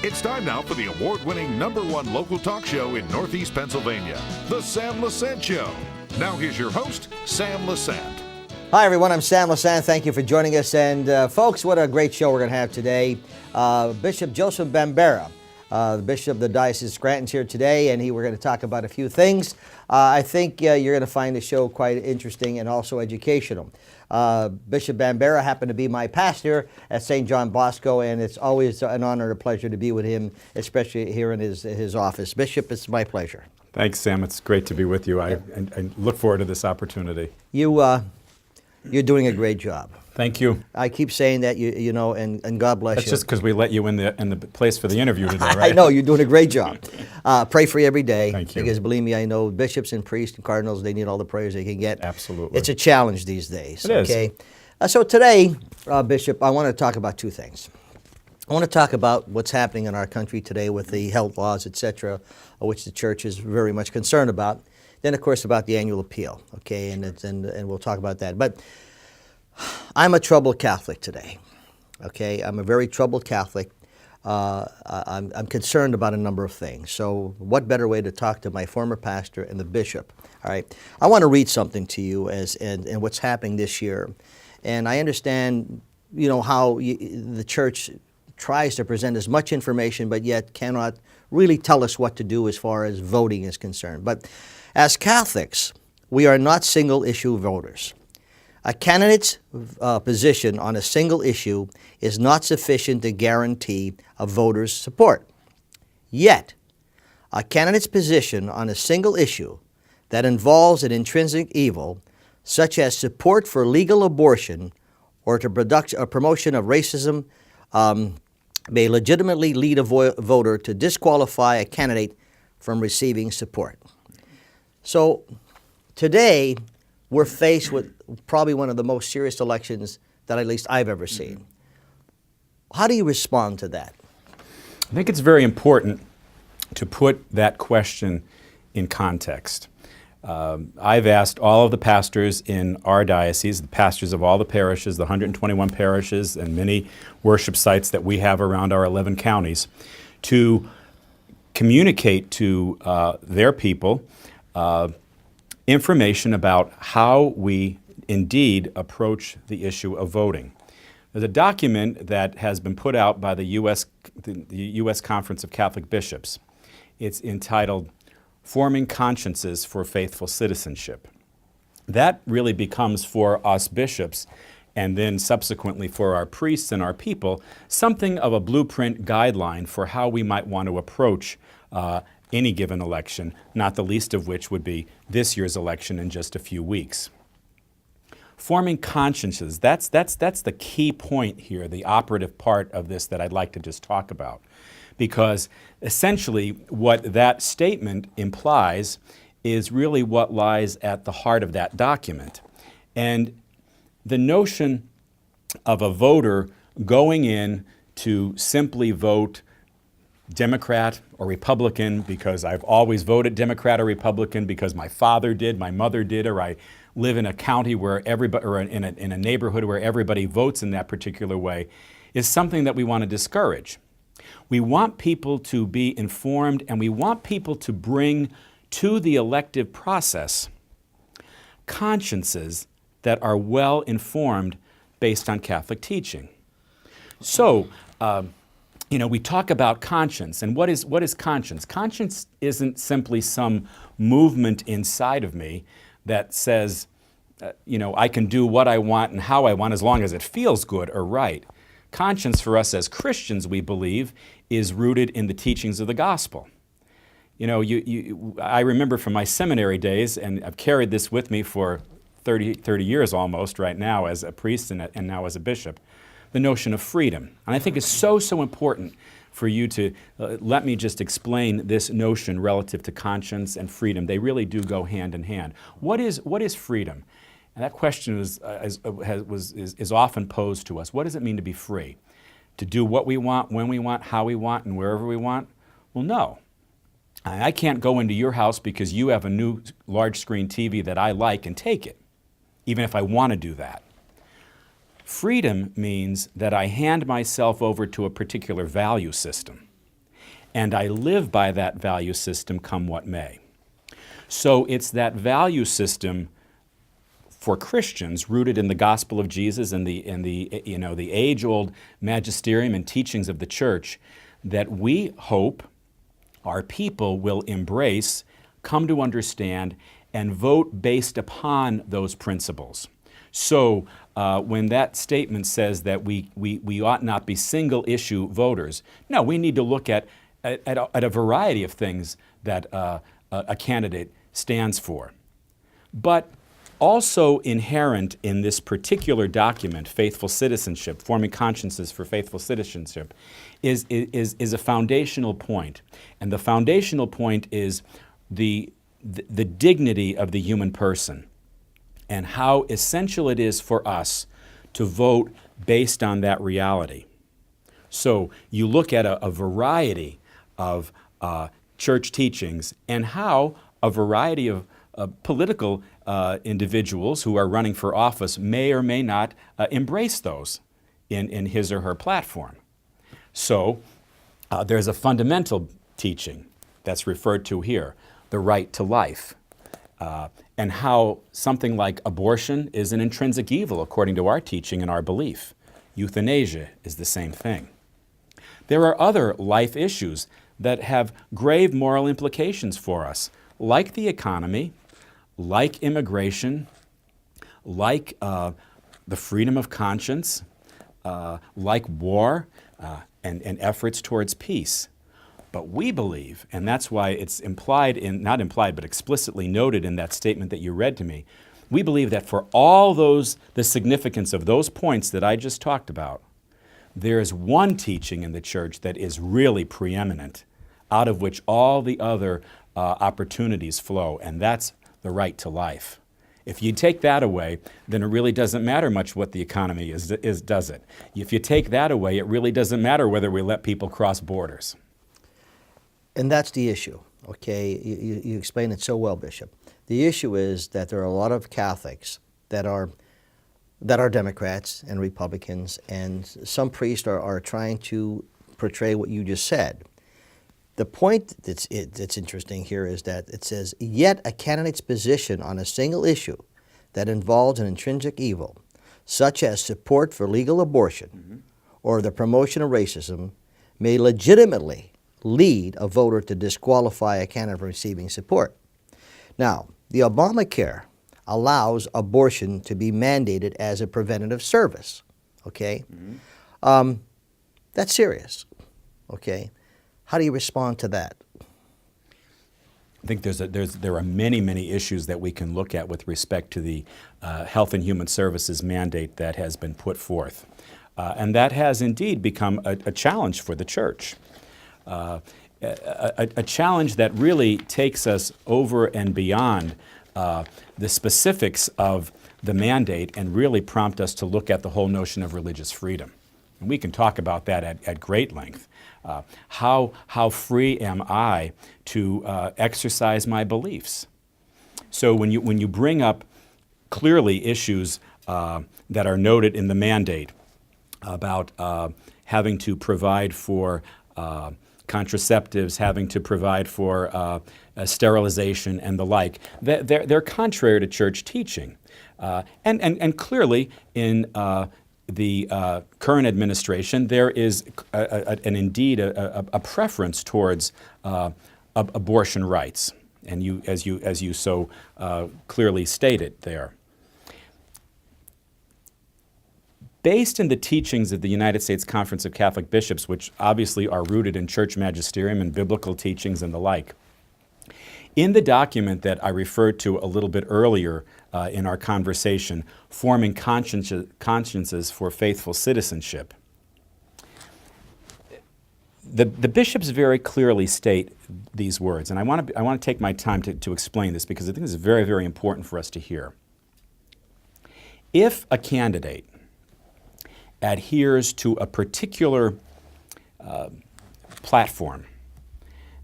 It's time now for the award-winning #1 local talk show in Northeast Pennsylvania, The Sam Lesante Show. Now here's your host, Sam Lesante. Hi everyone, I'm Sam Lesante. Thank you for joining us. And folks, what a great show we're going to have today. Bishop Joseph Bambera, the Bishop of the Diocese of Scranton, is here today, and we're going to talk about a few things. I think you're going to find the show quite interesting and also educational. Bishop Bambera happened to be my pastor at St. John Bosco, and it's always an honor and a pleasure to be with him, especially here in his office. Bishop, it's my pleasure. Thanks, Sam. It's great to be with you. I look forward to this opportunity. You're doing a great job. Thank you. I keep saying that, you know, and God bless you. That's just because we let you in the place for the interview today, right? I know, you're doing a great job. Pray for you every day. Thank you. Because believe me, I know bishops and priests and cardinals, they need all the prayers they can get. Absolutely. It's a challenge these days. It is. Okay? So today, Bishop, I want to talk about two things. I want to talk about what's happening in our country today with the health laws, etc., which the church is very much concerned about. Then, of course, about the annual appeal, okay, and we'll talk about that. But I'm a troubled Catholic today, okay? I'm a very troubled Catholic. I'm concerned about a number of things. So what better way to talk to my former pastor and the bishop, all right? I want to read something to you and what's happening this year. And I understand, you know, how the church tries to present as much information but yet cannot really tell us what to do as far as voting is concerned. But as Catholics, we are not single-issue voters. A candidate's position on a single issue is not sufficient to guarantee a voter's support. Yet, a candidate's position on a single issue that involves an intrinsic evil, such as support for legal abortion or to promotion of racism, may legitimately lead a voter to disqualify a candidate from receiving support. So today, we're faced with probably one of the most serious elections that at least I've ever seen. How do you respond to that? I think it's very important to put that question in context. I've asked all of the pastors in our diocese, the pastors of all the parishes, the 121 parishes and many worship sites that we have around our 11 counties, to communicate to their people information about how we indeed approach the issue of voting. There's a document that has been put out by the U.S. Conference of Catholic Bishops. It's entitled Forming Consciences for Faithful Citizenship. That really becomes for us bishops, and then subsequently for our priests and our people, something of a blueprint guideline for how we might want to approach any given election, not the least of which would be this year's election in just a few weeks. Forming consciences, that's the key point here, the operative part of this that I'd like to just talk about. Because essentially what that statement implies is really what lies at the heart of that document. And the notion of a voter going in to simply vote Democrat or Republican because I've always voted Democrat or Republican because my father did, my mother did, or I live in a county where everybody, or in a neighborhood where everybody votes in that particular way, is something that we want to discourage. We want people to be informed, and we want people to bring to the elective process consciences that are well informed based on Catholic teaching. So, you know, we talk about conscience, and what is conscience? Conscience isn't simply some movement inside of me that says, you know, I can do what I want and how I want as long as it feels good or right. Conscience for us as Christians, we believe, is rooted in the teachings of the gospel. You know, I remember from my seminary days, and I've carried this with me for 30 years almost right now as a priest and now as a bishop, the notion of freedom. And I think it's so important for you to let me just explain this notion relative to conscience and freedom. They really do go hand in hand. What is freedom? And that question is often posed to us. What does it mean to be free? To do what we want, when we want, how we want, and wherever we want? Well, no. I can't go into your house because you have a new large screen TV that I like and take it, even if I want to do that. Freedom means that I hand myself over to a particular value system. and I live by that value system come what may. So it's that value system for Christians rooted in the gospel of Jesus and the age-old magisterium and teachings of the church that we hope our people will embrace, come to understand, and vote based upon those principles. So when that statement says that we ought not be single-issue voters, no, we need to look at a variety of things that a candidate stands for. But also inherent in this particular document, Faithful Citizenship, Forming Consciences for Faithful Citizenship, is a foundational point. And the foundational point is the dignity of the human person and how essential it is for us to vote based on that reality. So you look at a variety of church teachings and how a variety of political individuals who are running for office may or may not embrace those in his or her platform. So there's a fundamental teaching that's referred to here, the right to life, and how something like abortion is an intrinsic evil according to our teaching and our belief. Euthanasia is the same thing. There are other life issues that have grave moral implications for us, like the economy, like immigration, like the freedom of conscience, like war and efforts towards peace. But we believe, and that's why it's not implied, but explicitly noted in that statement that you read to me, we believe that for all the significance of those points that I just talked about, there is one teaching in the church that is really preeminent, out of which all the other opportunities flow, and that's the right to life. If you take that away, then it really doesn't matter much what the economy is, does it? If you take that away, it really doesn't matter whether we let people cross borders. And that's the issue, okay? You explained it so well, Bishop. The issue is that there are a lot of Catholics that are Democrats and Republicans, and some priests are trying to portray what you just said. The point that's interesting here is that it says, yet a candidate's position on a single issue that involves an intrinsic evil, such as support for legal abortion or the promotion of racism, may legitimately lead a voter to disqualify a candidate from receiving support. Now, the Obamacare allows abortion to be mandated as a preventative service, okay? That's serious, okay? How do you respond to that? I think there are many issues that we can look at with respect to the Health and Human Services mandate that has been put forth. And that has indeed become a challenge for the church. A challenge that really takes us over and beyond the specifics of the mandate and really prompt us to look at the whole notion of religious freedom. And we can talk about that at great length. How free am I to exercise my beliefs? So when you bring up clearly issues that are noted in the mandate about having to provide for contraceptives, having to provide for sterilization and the like, they're contrary to church teaching. And clearly in the current administration, there is indeed a preference towards abortion rights, and as you so clearly stated there. Based in the teachings of the United States Conference of Catholic Bishops, which obviously are rooted in church magisterium and biblical teachings and the like, in the document that I referred to a little bit earlier in our conversation, Forming Consciences for Faithful Citizenship, the bishops very clearly state these words, and I want to take my time to explain this because I think this is very, very important for us to hear. If a candidate adheres to a particular platform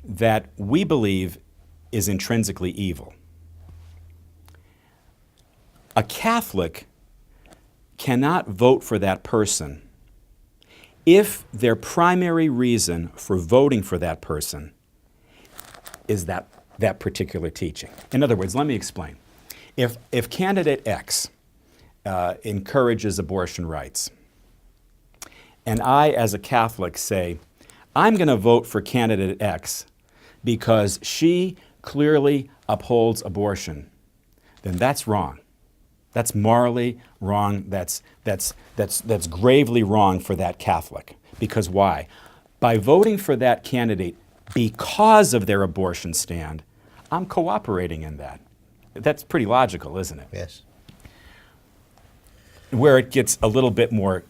that we believe is intrinsically evil, a Catholic cannot vote for that person if their primary reason for voting for that person is that particular teaching. In other words, let me explain. If candidate X encourages abortion rights, and I, as a Catholic, say, I'm going to vote for candidate X because she clearly upholds abortion, then that's wrong. That's morally wrong. That's gravely wrong for that Catholic. Because why? By voting for that candidate because of their abortion stand, I'm cooperating in that. That's pretty logical, isn't it? Yes. Where it gets a little bit more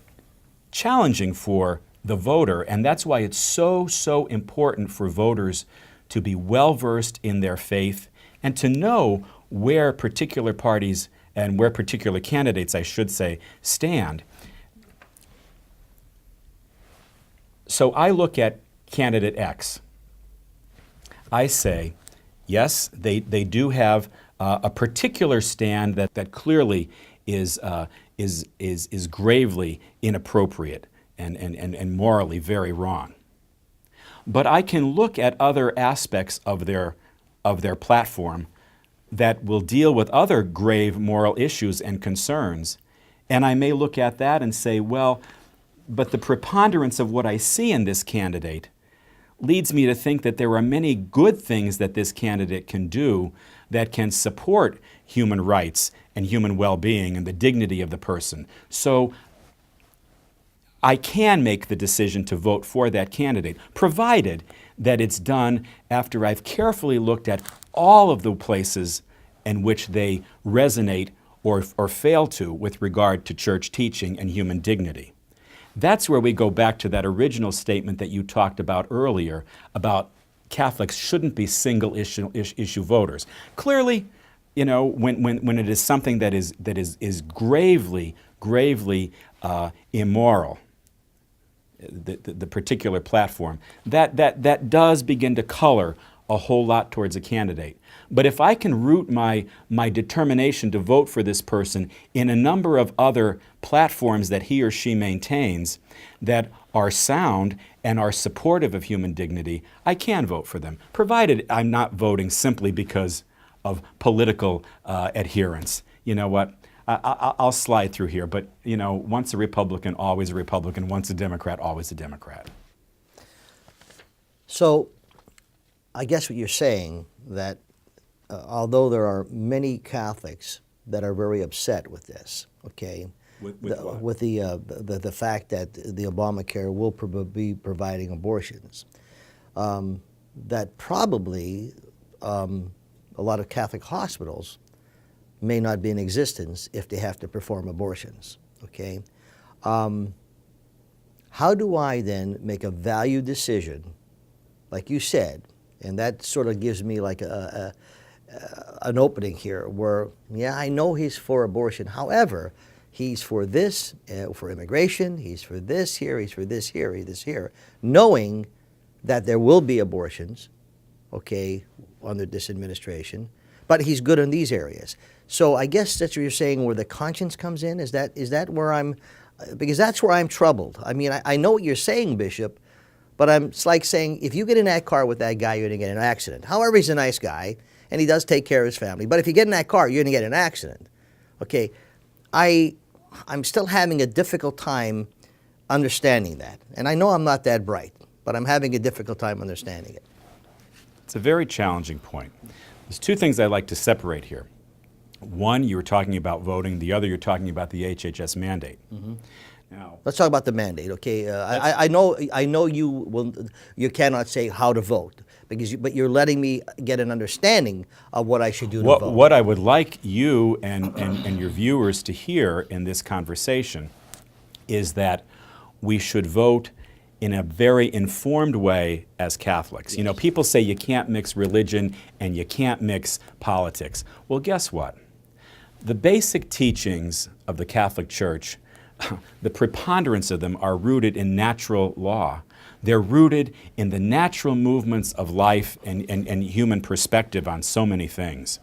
challenging for the voter, and that's why it's so important for voters to be well-versed in their faith and to know where particular parties and where particular candidates, I should say, stand. So I look at candidate X. I say, yes, they do have a particular stand that clearly is gravely inappropriate and morally very wrong. But I can look at other aspects of their platform that will deal with other grave moral issues and concerns, and I may look at that and say, well, but the preponderance of what I see in this candidate leads me to think that there are many good things that this candidate can do that can support human rights and human well-being and the dignity of the person. So I can make the decision to vote for that candidate, provided that it's done after I've carefully looked at all of the places in which they resonate or fail to with regard to church teaching and human dignity. That's where we go back to that original statement that you talked about earlier about Catholics shouldn't be single issue voters. Clearly, you know, when it is something that is gravely immoral, the particular platform, that does begin to color a whole lot towards a candidate. But if I can root my determination to vote for this person in a number of other platforms that he or she maintains that are sound and are supportive of human dignity, I can vote for them, provided I'm not voting simply because of political adherence. You know what? I'll slide through here, but you know, once a Republican, always a Republican. Once a Democrat, always a Democrat. So, I guess what you're saying that although there are many Catholics that are very upset with this, okay, with the fact that the Obamacare will be providing abortions, that probably a lot of Catholic hospitals may not be in existence if they have to perform abortions, okay? How do I then make a value decision, like you said, and that sort of gives me like an opening here where, yeah, I know he's for abortion. However, he's for this, for immigration, he's for this here, he's for this here, he's this here, knowing that there will be abortions, okay, under this administration, but he's good in these areas. So I guess that's what you're saying where the conscience comes in? Is that where I'm, because that's where I'm troubled. I mean, I know what you're saying, Bishop, but it's like saying, if you get in that car with that guy, you're going to get in an accident. However, he's a nice guy, and he does take care of his family. But if you get in that car, you're going to get in an accident. Okay, I'm still having a difficult time understanding that. And I know I'm not that bright, but I'm having a difficult time understanding it. It's a very challenging point. There's two things I'd like to separate here. One, you were talking about voting. The other, you're talking about the HHS mandate. Mm-hmm. Now, let's talk about the mandate, okay? I know you cannot say how to vote, but you're letting me get an understanding of what I should do to vote. What I would like you and your viewers to hear in this conversation is that we should vote in a very informed way as Catholics. Yes. You know, people say you can't mix religion and you can't mix politics. Well, guess what? The basic teachings of the Catholic Church, the preponderance of them are rooted in natural law. They're rooted in the natural movements of life and human perspective on so many things.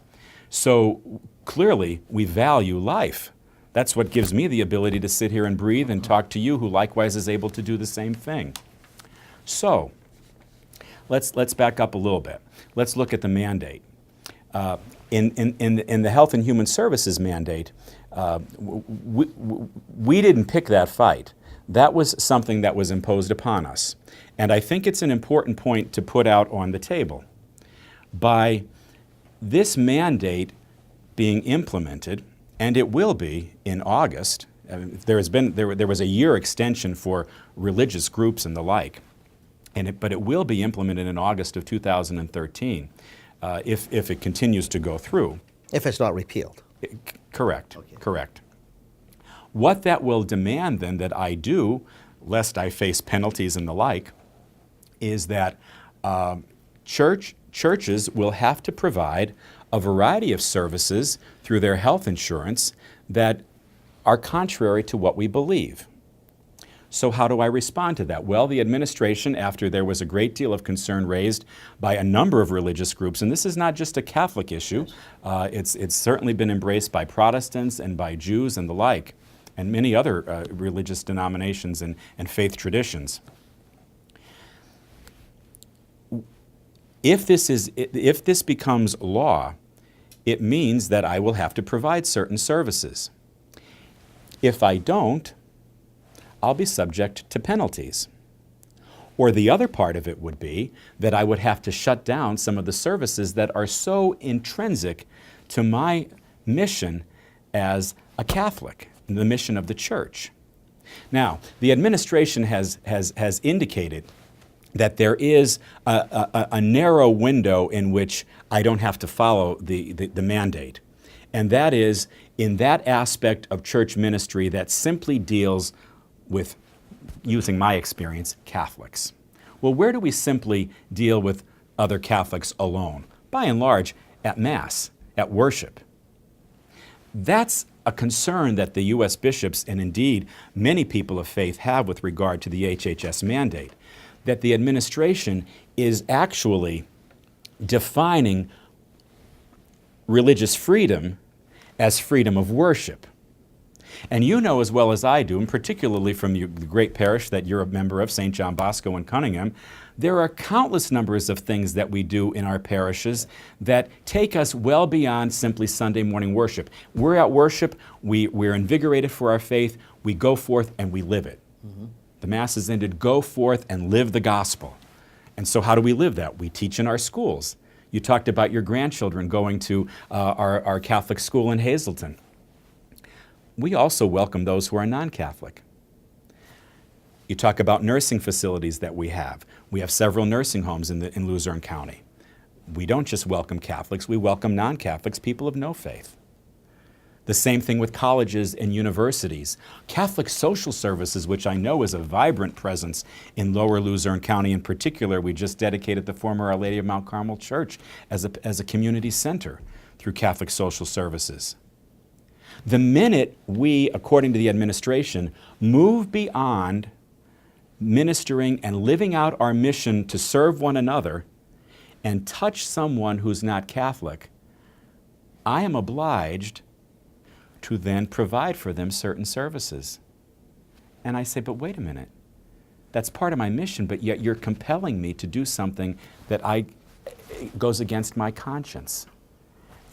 So clearly, we value life. That's what gives me the ability to sit here and breathe and talk to you, who likewise is able to do the same thing. So, let's back up a little bit. Let's look at the mandate. In the Health and Human Services mandate, we didn't pick that fight. That was something that was imposed upon us. And I think it's an important point to put out on the table. By this mandate being implemented, and it will be in August, there was a year extension for religious groups and the like, but it will be implemented in August of 2013 if it continues to go through. If it's not repealed. Correct, Okay. correct. What that will demand then that I do, lest I face penalties and the like, is that churches will have to provide a variety of services through their health insurance that are contrary to what we believe. So how do I respond to that? Well, the administration, after there was a great deal of concern raised by a number of religious groups, and this is not just a Catholic issue, it's certainly been embraced by Protestants and by Jews and the like, and many other religious denominations and faith traditions. If this becomes law, it means that I will have to provide certain services. If I don't, I'll be subject to penalties. Or the other part of it would be that I would have to shut down some of the services that are so intrinsic to my mission as a Catholic, the mission of the Church. Now, the administration has indicated that there is a narrow window in which I don't have to follow the mandate. And that is in that aspect of church ministry that simply deals with, using my experience, Catholics. Well, where do we simply deal with other Catholics alone? By and large, at Mass, at worship. That's a concern that the U.S. bishops, and indeed many people of faith, have with regard to the HHS mandate, that the administration is actually defining religious freedom as freedom of worship. And you know as well as I do, and particularly from the great parish that you're a member of, St. John Bosco in Cunningham, there are countless numbers of things that we do in our parishes that take us well beyond simply Sunday morning worship. We're at worship, we're invigorated for our faith, we go forth and we live it. Mm-hmm. The Mass is ended, go forth and live the gospel. And so how do we live that? We teach in our schools. You talked about your grandchildren going to our Catholic school in Hazleton. We also welcome those who are non-Catholic. You talk about nursing facilities that we have. We have several nursing homes in Luzerne County. We don't just welcome Catholics, we welcome non-Catholics, people of no faith. The same thing with colleges and universities. Catholic social services, which I know is a vibrant presence in Lower Luzerne County in particular. We just dedicated the former Our Lady of Mount Carmel Church as a community center through Catholic social services. The minute we, according to the administration, move beyond ministering and living out our mission to serve one another and touch someone who's not Catholic, I am obliged to then provide for them certain services. And I say, but wait a minute, that's part of my mission, but yet you're compelling me to do something that goes against my conscience.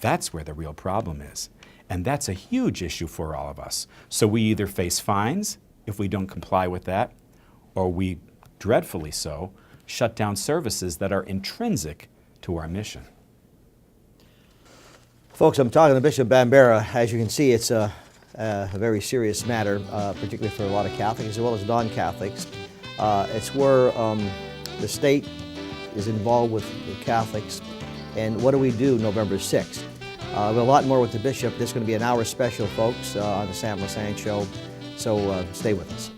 That's where the real problem is. And that's a huge issue for all of us. So we either face fines if we don't comply with that, or we, dreadfully so, shut down services that are intrinsic to our mission. Folks, I'm talking to Bishop Bambera. As you can see, it's a very serious matter, particularly for a lot of Catholics as well as non-Catholics. It's where the state is involved with the Catholics. And what do we do November 6th? We have a lot more with the bishop. This is going to be an hour special, folks, on the Sam Lesante Show. So stay with us.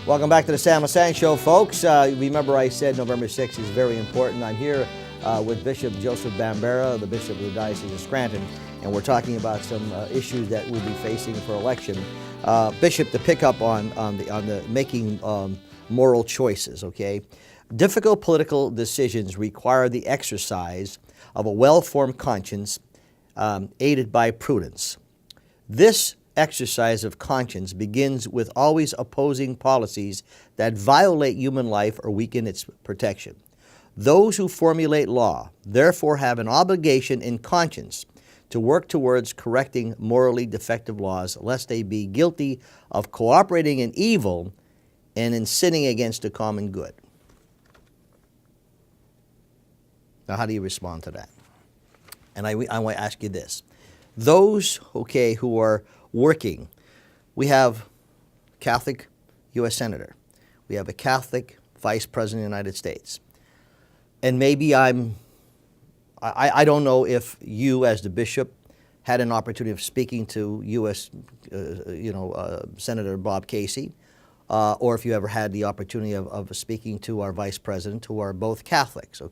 Welcome back to the Sam Lesante Show, folks. Remember I said November 6th is very important. I'm here with Bishop Joseph Bambera, the Bishop of the Diocese of Scranton, and we're talking about some issues that we'll be facing for election. Bishop, to pick up on the making moral choices, okay? Difficult political decisions require the exercise of a well-formed conscience aided by prudence. This exercise of conscience begins with always opposing policies that violate human life or weaken its protection. Those who formulate law, therefore, have an obligation in conscience to work towards correcting morally defective laws, lest they be guilty of cooperating in evil and in sinning against the common good. Now, how do you respond to that? And I want to ask you this. Those, who are working, we have Catholic U.S. Senator. We have a Catholic Vice President of the United States. And maybe I don't know if you, as the bishop, had an opportunity of speaking to U.S. Senator Bob Casey, or if you ever had the opportunity of speaking to our Vice President, who are both Catholics.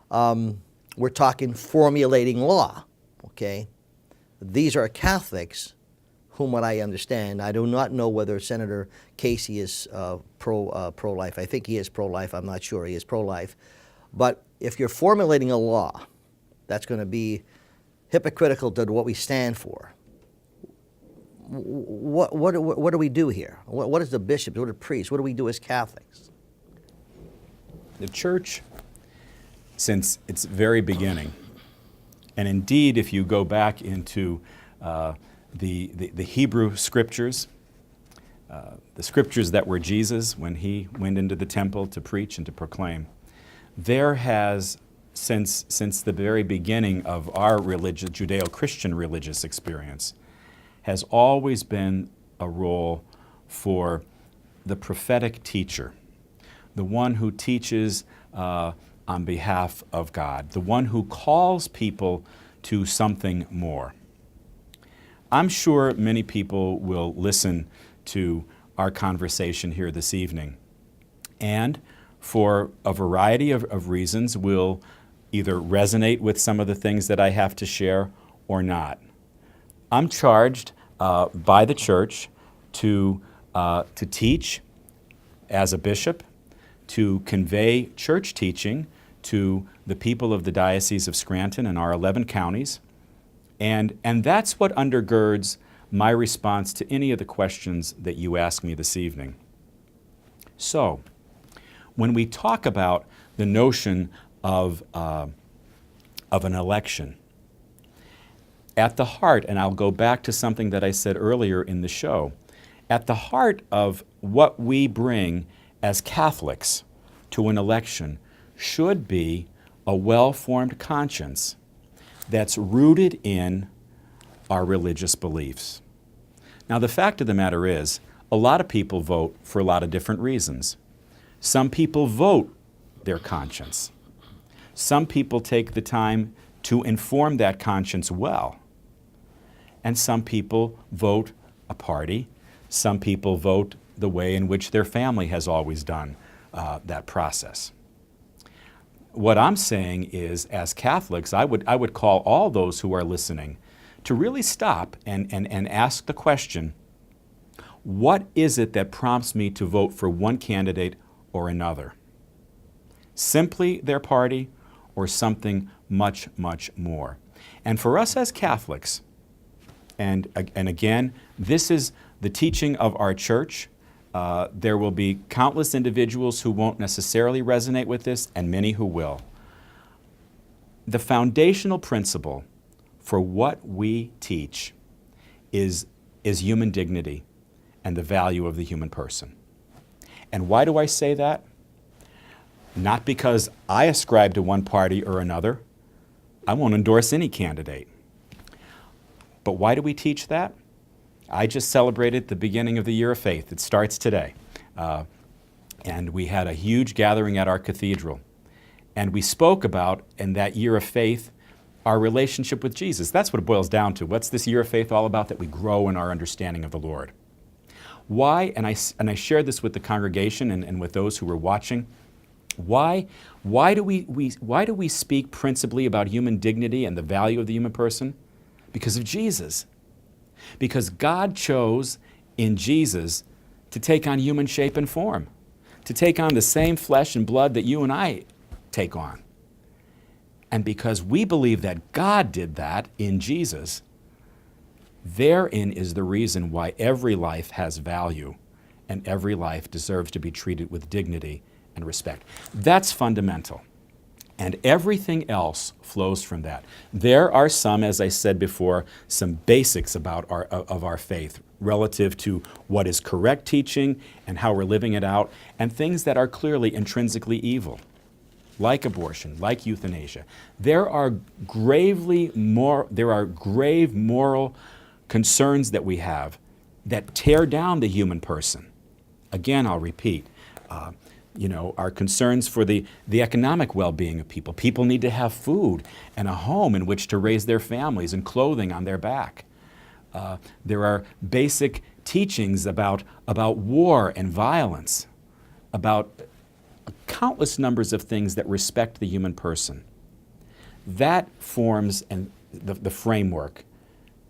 We're talking formulating law. These are Catholics, whom what I understand. I do not know whether Senator Casey is pro-life. I think he is pro-life. I'm not sure. He is pro-life. But if you're formulating a law that's going to be hypocritical to what we stand for, what do we do here? What is the bishop? What are the priests? What do we do as Catholics? The church, since its very beginning, and indeed if you go back into the Hebrew scriptures, the scriptures that were Jesus when he went into the temple to preach and to proclaim, there has, since the very beginning of our Judeo-Christian religious experience, has always been a role for the prophetic teacher, the one who teaches on behalf of God, the one who calls people to something more. I'm sure many people will listen to our conversation here this evening, and for a variety of reasons will either resonate with some of the things that I have to share or not. I'm charged by the church to teach as a bishop, to convey church teaching to the people of the Diocese of Scranton and our 11 counties, and that's what undergirds my response to any of the questions that you ask me this evening. So, when we talk about the notion of an election, at the heart, and I'll go back to something that I said earlier in the show, at the heart of what we bring as Catholics to an election should be a well-formed conscience that's rooted in our religious beliefs. Now, the fact of the matter is, a lot of people vote for a lot of different reasons. Some people vote their conscience. Some people take the time to inform that conscience well. And some people vote a party. Some people vote the way in which their family has always done that process. What I'm saying is, as Catholics, I would call all those who are listening to really stop and ask the question, what is it that prompts me to vote for one candidate or another? Simply their party or something much, much more? And for us as Catholics, and again, this is the teaching of our church. There will be countless individuals who won't necessarily resonate with this, and many who will. The foundational principle for what we teach is human dignity and the value of the human person. And why do I say that? Not because I ascribe to one party or another. I won't endorse any candidate. But why do we teach that? I just celebrated the beginning of the Year of Faith. It starts today. And we had a huge gathering at our cathedral. And we spoke about, in that Year of Faith, our relationship with Jesus. That's what it boils down to. What's this Year of Faith all about? That we grow in our understanding of the Lord. Why, and I shared this with the congregation and with those who were watching, why do we speak principally about human dignity and the value of the human person? Because of Jesus. Because God chose in Jesus to take on human shape and form, to take on the same flesh and blood that you and I take on. And because we believe that God did that in Jesus, Therein is the reason why every life has value and every life deserves to be treated with dignity and respect. That's fundamental. And everything else flows from that. There are some, as I said before, some basics about our faith relative to what is correct teaching and how we're living it out, and things that are clearly intrinsically evil, like abortion, like euthanasia. There are grave moral concerns that we have that tear down the human person. Again, I'll repeat, our concerns for the economic well-being of people. People need to have food and a home in which to raise their families and clothing on their back. There are basic teachings about war and violence, about countless numbers of things that respect the human person. That forms the framework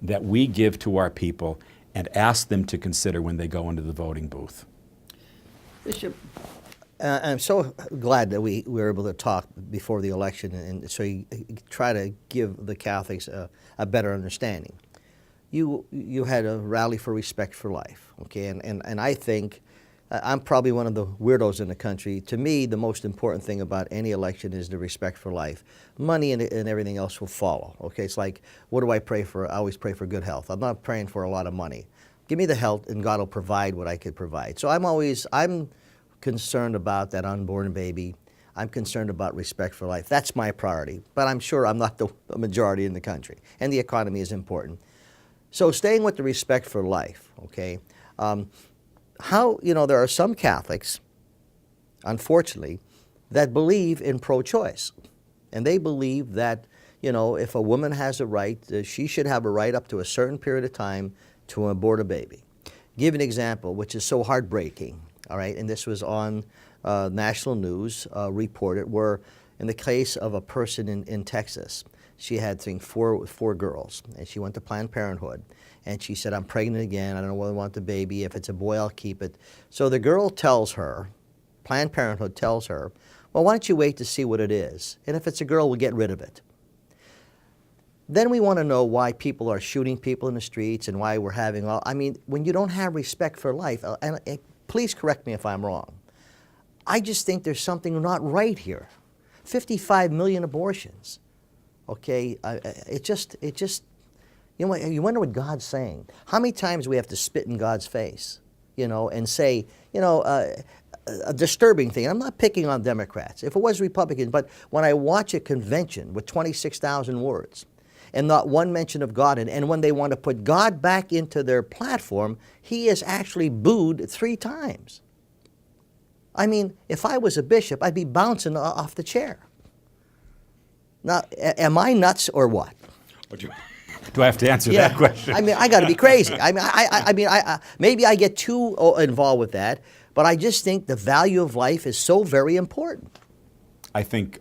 that we give to our people and ask them to consider when they go into the voting booth. Bishop, I'm so glad that we were able to talk before the election, and so you try to give the Catholics a better understanding. You had a rally for respect for life, okay, and I think I'm probably one of the weirdos in the country. To me, the most important thing about any election is the respect for life. Money and everything else will follow, okay? It's like, what do I pray for? I always pray for good health. I'm not praying for a lot of money. Give me the health, and God will provide what I could provide. So I'm concerned about that unborn baby. I'm concerned about respect for life. That's my priority, but I'm sure I'm not the majority in the country, and the economy is important. So staying with the respect for life, okay, there are some Catholics, unfortunately, that believe in pro-choice, and they believe that, if a woman has a right, she should have a right up to a certain period of time to abort a baby. Give an example, which is so heartbreaking. All right, and this was on national news, reported, where in the case of a person in Texas, she had, I think, four girls, and she went to Planned Parenthood, and she said, I'm pregnant again, I don't know whether I want the baby, if it's a boy, I'll keep it. So the girl tells her, Planned Parenthood tells her, well, why don't you wait to see what it is, and if it's a girl, we'll get rid of it. Then we want to know why people are shooting people in the streets and why we're having when you don't have respect for life, and please correct me if I'm wrong. I just think there's something not right here. 55 million abortions. Okay, you wonder what God's saying. How many times we have to spit in God's face, and say, a disturbing thing. I'm not picking on Democrats. If it was Republicans, but when I watch a convention with 26,000 words, and not one mention of God, and when they want to put God back into their platform, he is actually booed 3 times. I mean, if I was a bishop, I'd be bouncing off the chair. Now, am I nuts or what? Do I have to answer that question? I mean, I got to be crazy. Maybe I get too involved with that, but I just think the value of life is so very important. I think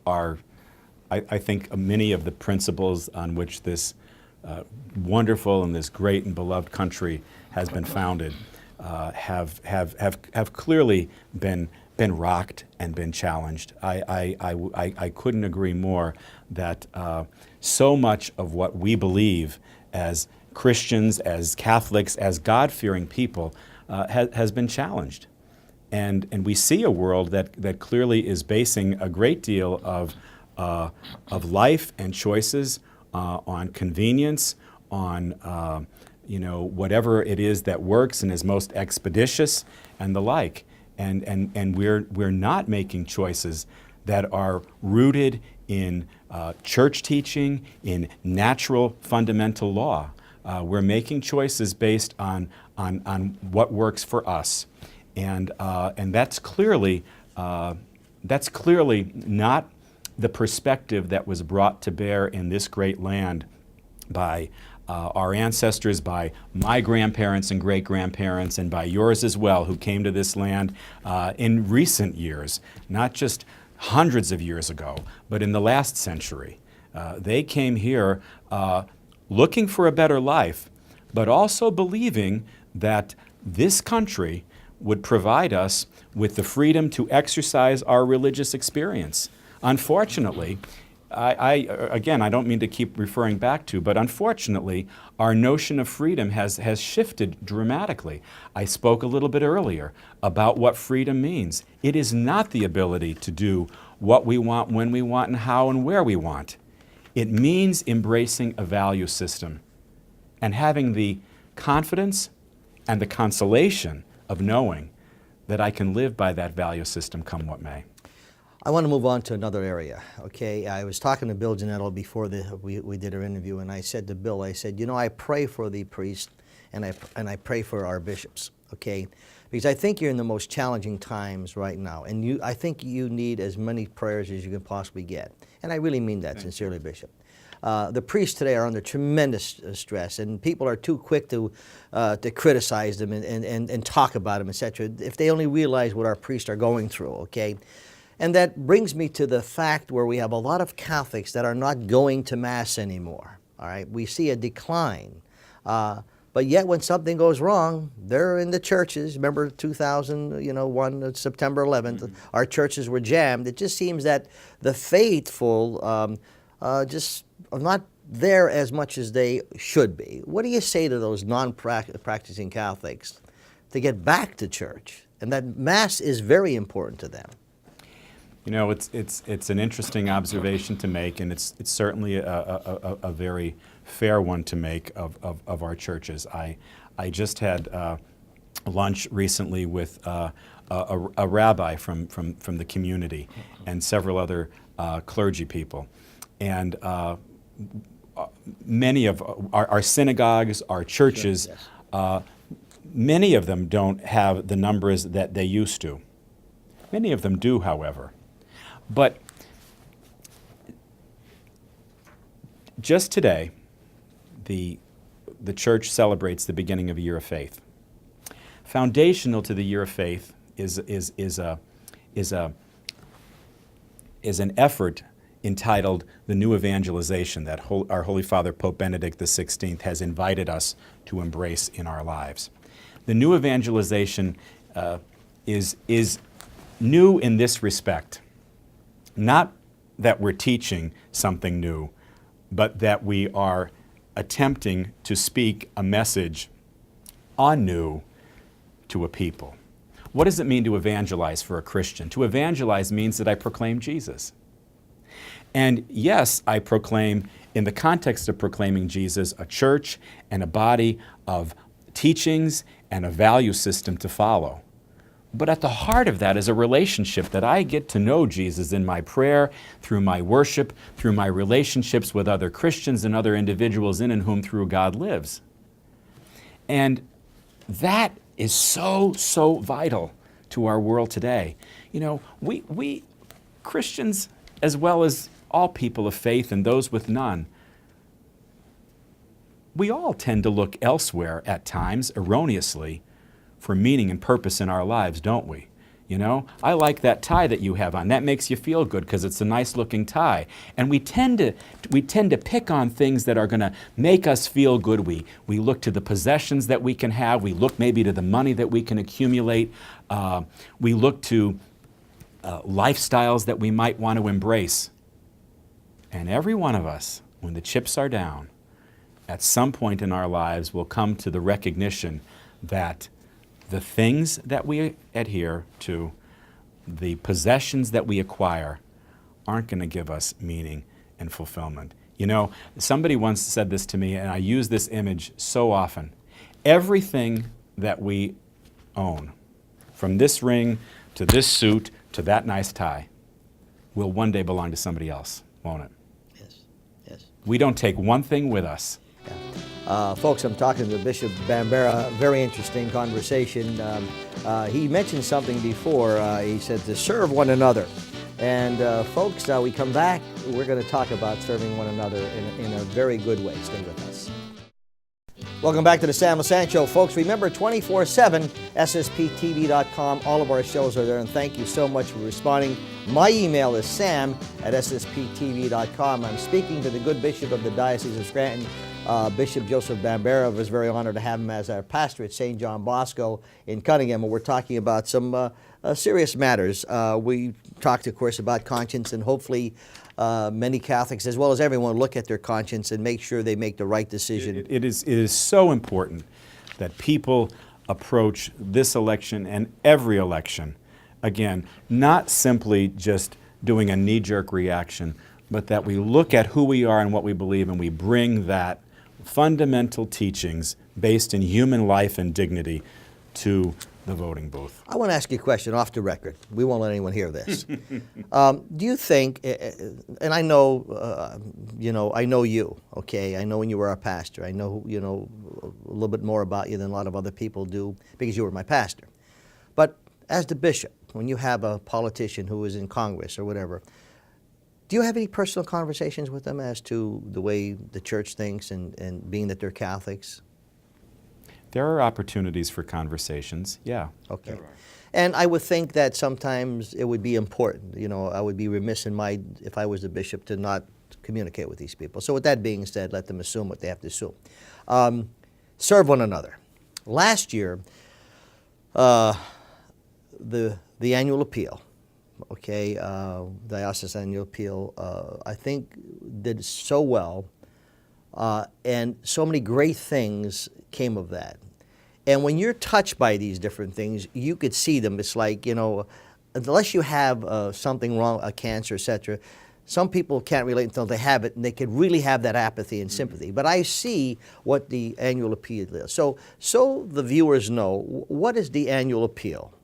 many of the principles on which this wonderful and this great and beloved country has been founded have clearly been rocked and been challenged. I couldn't agree more that so much of what we believe as Christians, as Catholics, as God-fearing people has been challenged. And we see a world that clearly is basing a great deal of life and choices on convenience, on whatever it is that works and is most expeditious and the like. And we're not making choices that are rooted in church teaching, in natural fundamental law. We're making choices based on what works for us, and that's clearly not the perspective that was brought to bear in this great land by our ancestors, by my grandparents and great-grandparents, and by yours as well, who came to this land in recent years, not just hundreds of years ago, but in the last century. They came here looking for a better life, but also believing that this country would provide us with the freedom to exercise our religious experience. Unfortunately, Again, I don't mean to keep referring back to, but unfortunately, our notion of freedom has shifted dramatically. I spoke a little bit earlier about what freedom means. It is not the ability to do what we want, when we want, and how and where we want. It means embracing a value system and having the confidence and the consolation of knowing that I can live by that value system come what may. I want to move on to another area, okay? I was talking to Bill Janetto before we did our interview, and I said to Bill, I said, you know, I pray for the priests and I pray for our bishops, okay? Because I think you're in the most challenging times right now, and I think you need as many prayers as you can possibly get. And I really mean that sincerely, Bishop. The priests today are under tremendous stress, and people are too quick to criticize them and talk about them, etc. If they only realize what our priests are going through, okay? And that brings me to the fact where we have a lot of Catholics that are not going to Mass anymore, all right? We see a decline. But yet when something goes wrong, they're in the churches. Remember 2001, September 11th, our churches were jammed. It just seems that the faithful just are not there as much as they should be. What do you say to those non-practicing Catholics to get back to church? And that Mass is very important to them. You know, it's an interesting observation to make, and it's certainly a very fair one to make of our churches. I just had lunch recently with a rabbi from the community and several other clergy people, and many of our synagogues, our churches, many of them don't have the numbers that they used to. Many of them do, however. But just today, the church celebrates the beginning of a year of faith. Foundational to the year of faith is an effort entitled the New Evangelization that our Holy Father Pope Benedict XVI has invited us to embrace in our lives. The New Evangelization is new in this respect. Not that we're teaching something new, but that we are attempting to speak a message anew to a people. What does it mean to evangelize for a Christian? To evangelize means that I proclaim Jesus. And yes, I proclaim, in the context of proclaiming Jesus, a church and a body of teachings and a value system to follow. But at the heart of that is a relationship that I get to know Jesus in my prayer, through my worship, through my relationships with other Christians and other individuals in and whom through God lives. And that is so vital to our world today. You know, we Christians, as well as all people of faith and those with none, we all tend to look elsewhere at times, erroneously, for meaning and purpose in our lives, don't we? You know, I like that tie that you have on. That makes you feel good because it's a nice looking tie. And we tend to pick on things that are going to make us feel good. We look to the possessions that we can have. We look maybe to the money that we can accumulate. We look to lifestyles that we might want to embrace. And every one of us, when the chips are down, at some point in our lives will come to the recognition that the things that we adhere to, the possessions that we acquire, aren't going to give us meaning and fulfillment. You know, somebody once said this to me, and I use this image so often. Everything that we own, from this ring to this suit to that nice tie, will one day belong to somebody else, won't it? Yes. We don't take one thing with us. Folks, I'm talking to Bishop Bambera. Very interesting conversation. He mentioned something before. He said to serve one another. And folks, we come back, we're going to talk about serving one another in a very good way. Stay with us. Welcome back to the Sam Lesante Show. Folks, remember 24/7, ssptv.com. All of our shows are there, and thank you so much for responding. My email is sam@ssptv.com. I'm speaking to the good bishop of the Diocese of Scranton, Bishop Joseph Bambera. I was very honored to have him as our pastor at St. John Bosco in Cunningham, and we're talking about some serious matters. We talked, of course, about conscience, and hopefully many Catholics, as well as everyone, look at their conscience and make sure they make the right decision. It is so important that people approach this election and every election, again, not simply just doing a knee-jerk reaction, but that we look at who we are and what we believe, and we bring that fundamental teachings based in human life and dignity to the voting booth. I want to ask you a question off the record. We won't let anyone hear this. Do you think, and I know, I know you, okay? I know when you were our pastor. I know, a little bit more about you than a lot of other people do because you were my pastor. But as the bishop, when you have a politician who is in Congress or whatever, do you have any personal conversations with them as to the way the church thinks and being that they're Catholics? There are opportunities for conversations, yeah. Okay. And I would think that sometimes it would be important. I would be remiss if I was the bishop to not communicate with these people. So with that being said, let them assume what they have to assume. Serve one another. Last year, the annual appeal, okay, Diocesan Annual Appeal, I think did so well, and so many great things came of that. And when you're touched by these different things, you could see them. It's like, unless you have something wrong, a cancer, etc., some people can't relate until they have it, and they could really have that apathy and sympathy. But I see what the annual appeal is. So the viewers know, what is the annual appeal?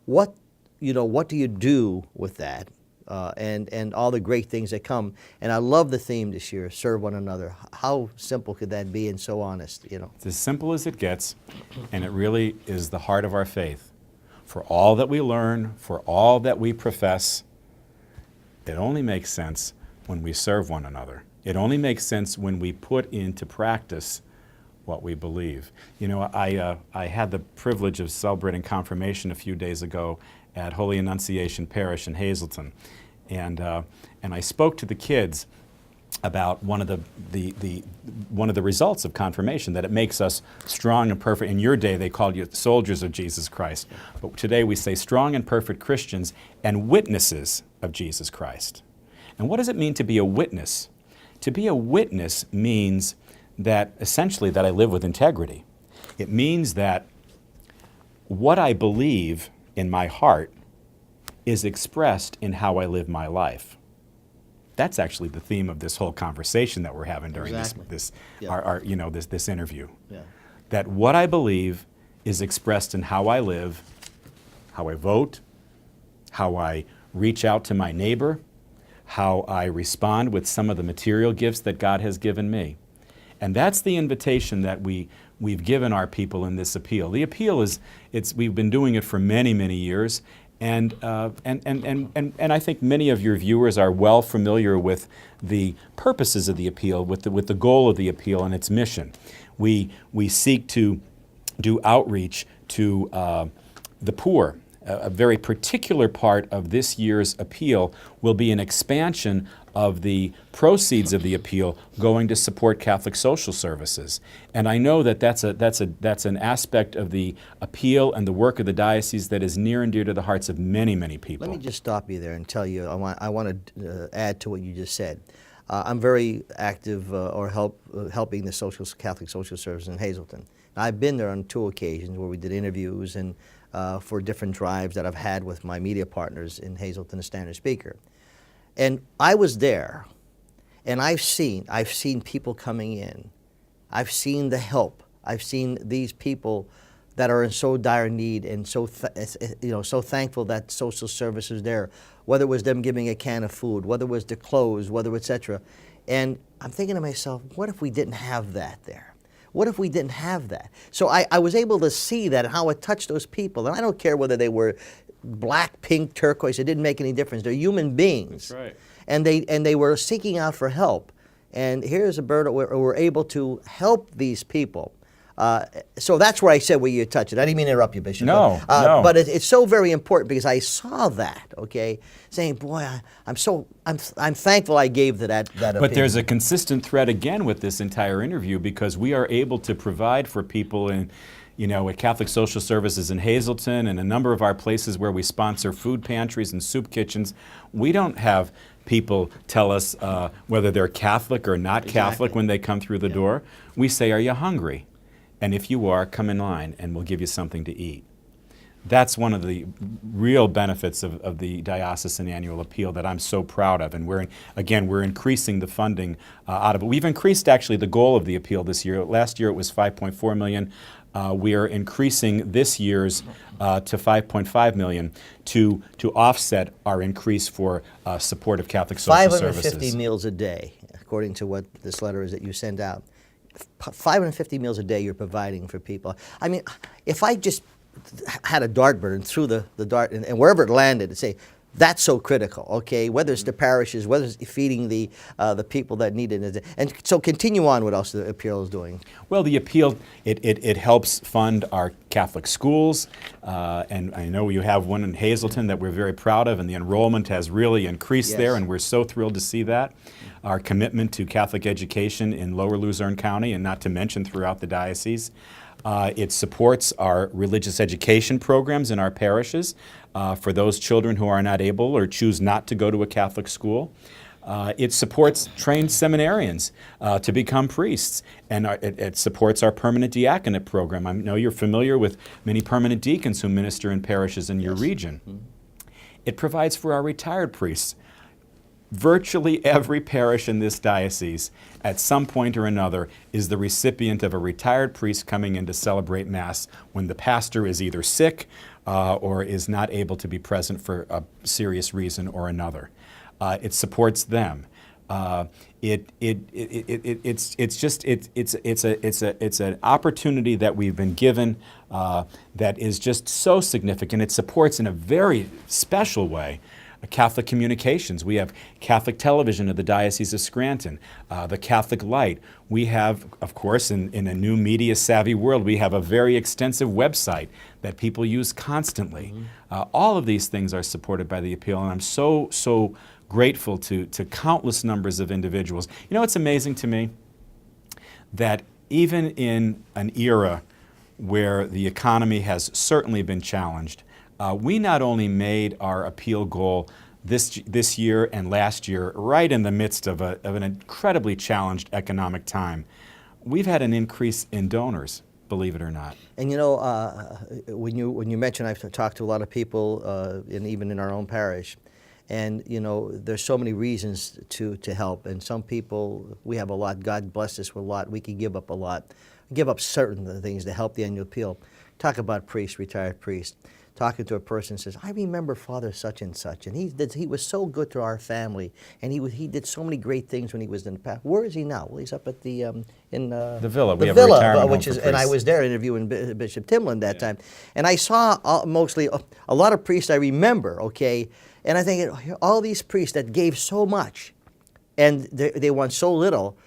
What do you do with that? And all the great things that come. And I love the theme this year, serve one another. How simple could that be and so honest, It's as simple as it gets, and it really is the heart of our faith. For all that we learn, for all that we profess, it only makes sense when we serve one another. It only makes sense when we put into practice what we believe. I had the privilege of celebrating confirmation a few days ago at Holy Annunciation Parish in Hazleton, and I spoke to the kids about one of the results of confirmation, that it makes us strong and perfect. In your day, they called you soldiers of Jesus Christ, but today we say strong and perfect Christians and witnesses of Jesus Christ. And what does it mean to be a witness? To be a witness means that essentially that I live with integrity. It means that what I believe in my heart is expressed in how I live my life. That's actually the theme of this whole conversation that we're having during this interview. Yeah. That what I believe is expressed in how I live, how I vote, how I reach out to my neighbor, how I respond with some of the material gifts that God has given me. And that's the invitation that we've given our people in this appeal. The appeal we've been doing it for many, many years, and I think many of your viewers are well familiar with the purposes of the appeal, with the goal of the appeal and its mission. We seek to do outreach to the poor. A very particular part of this year's appeal will be an expansion of the proceeds of the appeal going to support Catholic social services. And I know that that's an aspect of the appeal and the work of the diocese that is near and dear to the hearts of many, many people. Let me just stop you there and tell you, I want to add to what you just said. I'm very active helping the Catholic social services in Hazleton. I've been there on 2 occasions where we did interviews and for different drives that I've had with my media partners in Hazleton, the Standard Speaker. And I was there, and I've seen people coming in. I've seen the help. I've seen these people that are in so dire need and so thankful that social service is there, whether it was them giving a can of food, whether it was the clothes, whether etc. And I'm thinking to myself, what if we didn't have that there? What if we didn't have that? So I was able to see that and how it touched those people. And I don't care whether they were black, pink, turquoise, it didn't make any difference. They're human beings. That's right. And they were seeking out for help. And here's a bird where we're able to help these people. So that's where I said where you touch it. I didn't mean to interrupt you, Bishop. No. But it's so very important because I saw that, okay, saying, boy, I'm thankful I gave to that opinion. But there's a consistent thread again with this entire interview, because we are able to provide for people at Catholic Social Services in Hazleton and a number of our places where we sponsor food pantries and soup kitchens. We don't have people tell us whether they're Catholic or not Catholic when they come through the door. We say, are you hungry? And if you are, come in line and we'll give you something to eat. That's one of the real benefits of the Diocesan Annual Appeal that I'm so proud of. And we're increasing the funding out of it. We've increased actually the goal of the appeal this year. Last year it was $5.4 million. We are increasing this year's to $5.5 million to offset our increase for support of Catholic social services. 550 meals a day, according to what this letter is that you send out. 550 meals a day you're providing for people. I mean, if I just had a dartboard and threw the dart and wherever it landed, and say, that's so critical, okay? Whether it's the parishes, whether it's feeding the people that need it. And so continue on what else the appeal is doing. Well, the appeal, it helps fund our Catholic schools. And I know you have one in Hazleton that we're very proud of, and the enrollment has really increased there, and we're so thrilled to see that. Our commitment to Catholic education in Lower Luzerne County, and not to mention throughout the diocese. It supports our religious education programs in our parishes for those children who are not able or choose not to go to a Catholic school. It supports trained seminarians to become priests, and it supports our permanent diaconate program. I know you're familiar with many permanent deacons who minister in parishes in your region. It provides for our retired priests. Virtually every parish in this diocese, at some point or another, is the recipient of a retired priest coming in to celebrate Mass when the pastor is either sick or is not able to be present for a serious reason or another. It supports them. It's an opportunity that we've been given that is just so significant. It supports in a very special way Catholic communications. We have Catholic television of the Diocese of Scranton, the Catholic Light. We have, of course, in a new media-savvy world, we have a very extensive website that people use constantly. All of these things are supported by the appeal, and I'm so grateful to countless numbers of individuals. You know, it's amazing to me that even in an era where the economy has certainly been challenged, we not only made our appeal goal this year and last year right in the midst of an incredibly challenged economic time, we've had an increase in donors, believe it or not. And you know, when you mentioned, I've talked to a lot of people, even in our own parish, and you know, there's so many reasons to help. And some people, we have a lot. God bless us with a lot. We can give up a lot, give up certain things to help the annual appeal. Talk about priests, retired priests. Talking to a person says, I remember Father such and such, and he was so good to our family, and he did so many great things when he was in the past. Where is he now? Well, he's up at the the Villa. We have Villa, a retirement home for priests. And I was there interviewing Bishop Timlin that time, and I saw mostly a lot of priests I remember. Okay, and I think all these priests that gave so much, and they want so little.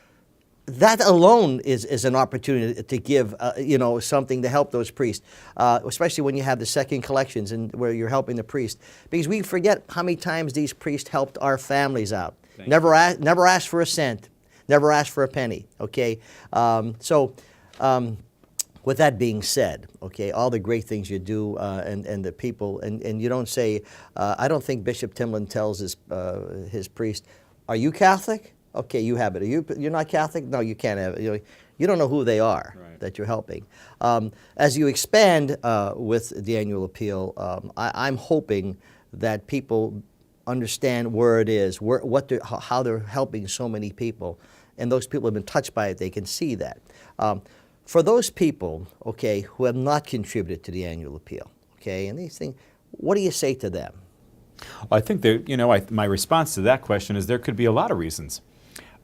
That alone is an opportunity to give, something to help those priests, especially when you have the second collections and where you're helping the priest. Because we forget how many times these priests helped our families out. Never asked for a cent, never asked for a penny. Okay, with that being said, okay, all the great things you do and the people, and you don't say, I don't think Bishop Timlin tells his priest, are you Catholic? Okay, you have it. You're not Catholic? No, you can't have it. You don't know who they are that you're helping. As you expand with the annual appeal, I'm hoping that people understand where it is, how they're helping so many people, and those people have been touched by it. They can see that. For those people, okay, who have not contributed to the annual appeal, okay, and these things, what do you say to them? I think that my response to that question is there could be a lot of reasons.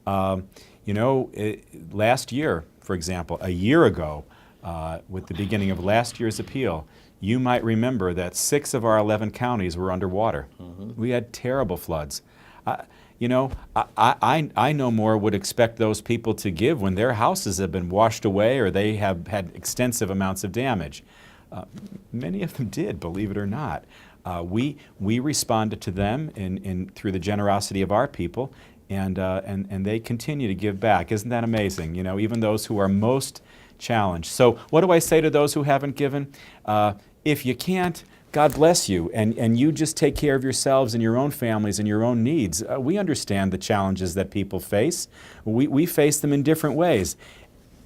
Last year, for example, a year ago, with the beginning of last year's appeal, you might remember that 6 of our 11 counties were underwater. We had terrible floods. I no more would expect those people to give when their houses have been washed away or they have had extensive amounts of damage. Many of them did, believe it or not. We responded to them through the generosity of our people, and they continue to give back. Isn't that amazing? Even those who are most challenged. So what do I say to those who haven't given? If you can't, God bless you, and you just take care of yourselves and your own families and your own needs. We understand the challenges that people face. We face them in different ways.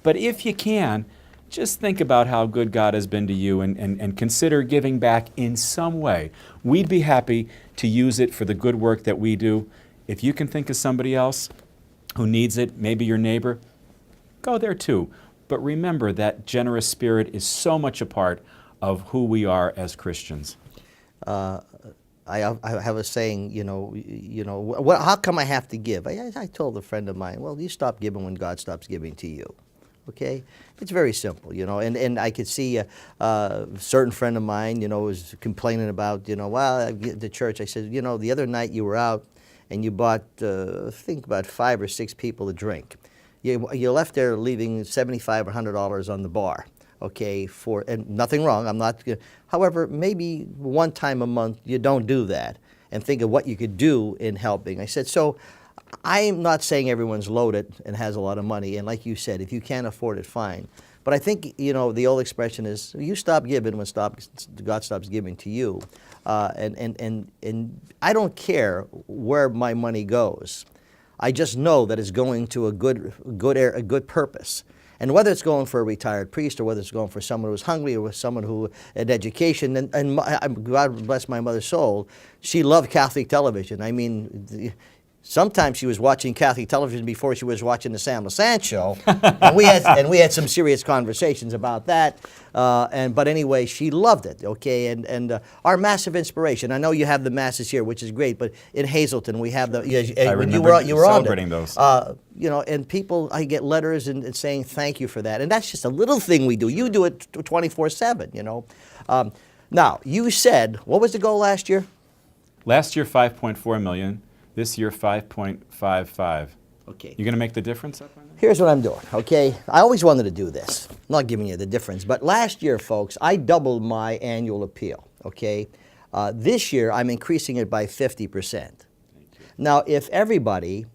But if you can, just think about how good God has been to you and consider giving back in some way. We'd be happy to use it for the good work that we do. If you can think of somebody else who needs it, maybe your neighbor, go there too. But remember that generous spirit is so much a part of who we are as Christians. I have a saying, how come I have to give? I told a friend of mine, well, you stop giving when God stops giving to you. Okay? It's very simple, and I could see a certain friend of mine, was complaining about, the church. I said, the other night you were out and you bought, I think about 5 or 6 people a drink. You left there leaving $75 or $100 on the bar. Okay, and nothing wrong. I'm not. However, maybe one time a month you don't do that, and think of what you could do in helping. I said, so I'm not saying everyone's loaded and has a lot of money, and like you said, if you can't afford it, fine. But I think the old expression is, you stop giving when God stops giving to you, and I don't care where my money goes. I just know that it's going to a good purpose. And whether it's going for a retired priest or whether it's going for someone who's hungry or with someone who had education, and God bless my mother's soul, she loved Catholic television. I mean, sometimes she was watching Catholic television before she was watching the Sam Lesante show, and we had some serious conversations about that. But anyway, she loved it. Okay, and our massive inspiration. I know you have the masses here, which is great, but in Hazleton we have the. I when remember you were celebrating on those. And people, I get letters and saying thank you for that, and that's just a little thing we do. You do it 24/7. Now you said, what was the goal last year? Last year, 5.4 million. This year, 5.55. Okay. You going to make the difference up on that? Here's what I'm doing, okay? I always wanted to do this. I'm not giving you the difference. But last year, folks, I doubled my annual appeal, okay? This year, I'm increasing it by 50%. Now, if everybody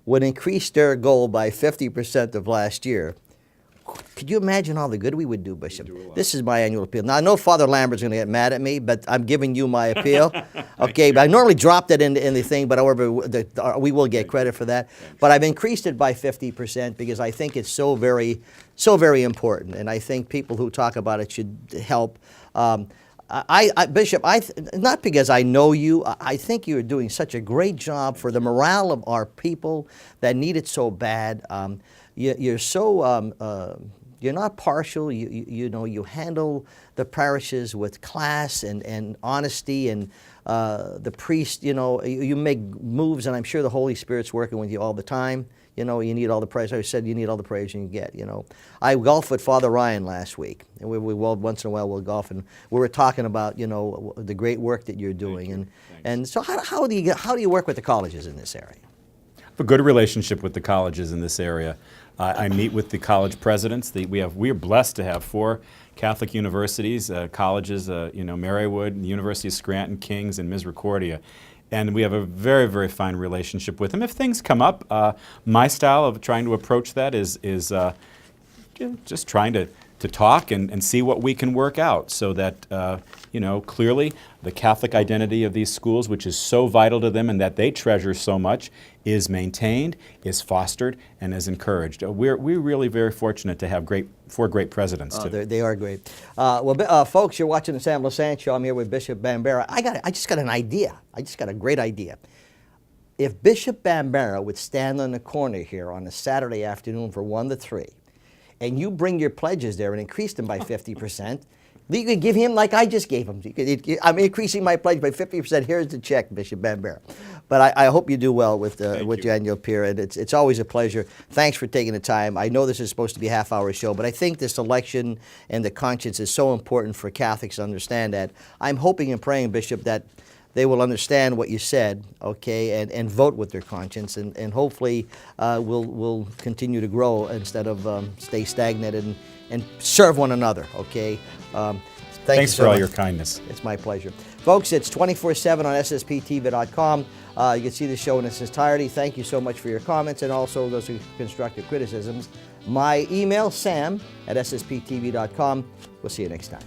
would increase their goal by 50% of last year, could you imagine all the good we would do, Bishop? This is my annual appeal. Now, I know Father Lambert's going to get mad at me, but I'm giving you my appeal. Okay, but I normally dropped it in the thing, but however, we will get credit for that. But I've increased it by 50% because I think it's so very important, and I think people who talk about it should help. Bishop, not because I know you, I think you're doing such a great job for the morale of our people that need it so bad. You're so you're not partial. You handle the parishes with class and honesty, and the priest. You make moves, and I'm sure the Holy Spirit's working with you all the time. You need all the praise. I said you need all the praise you can get. I golfed with Father Ryan last week, and we once in a while we'll golf, and we were talking about the great work that you're doing, and so how do you work with the colleges in this area? I have a good relationship with the colleges in this area. I meet with the college presidents. We are blessed to have 4 Catholic universities, colleges, Marywood, the University of Scranton, King's, and Misericordia. And we have a very, very fine relationship with them. If things come up, my style of trying to approach that is just trying to talk and see what we can work out so that, clearly the Catholic identity of these schools, which is so vital to them and that they treasure so much, is maintained, is fostered, and is encouraged. We're really very fortunate to have 4 great presidents. They are great. Folks, you're watching the Sam Lesante Show. I'm here with Bishop Bambera. I just got an idea. I just got a great idea. If Bishop Bambera would stand on the corner here on a Saturday afternoon from 1 to 3, and you bring your pledges there and increase them by 50%, you could give him like I just gave him. I'm increasing my pledge by 50%. Here's the check, Bishop Bambera. But I hope you do well with your annual appeal. It's always a pleasure. Thanks for taking the time. I know this is supposed to be a half-hour show, but I think this election and the conscience is so important for Catholics to understand that. I'm hoping and praying, Bishop, that they will understand what you said, okay, and vote with their conscience, and hopefully we'll continue to grow instead of stay stagnant and serve one another, okay? Thanks for all your kindness. It's my pleasure. Folks, it's 24/7 on ssptv.com. You can see the show in its entirety. Thank you so much for your comments and also those constructive criticisms. My email, sam@ssptv.com. We'll see you next time.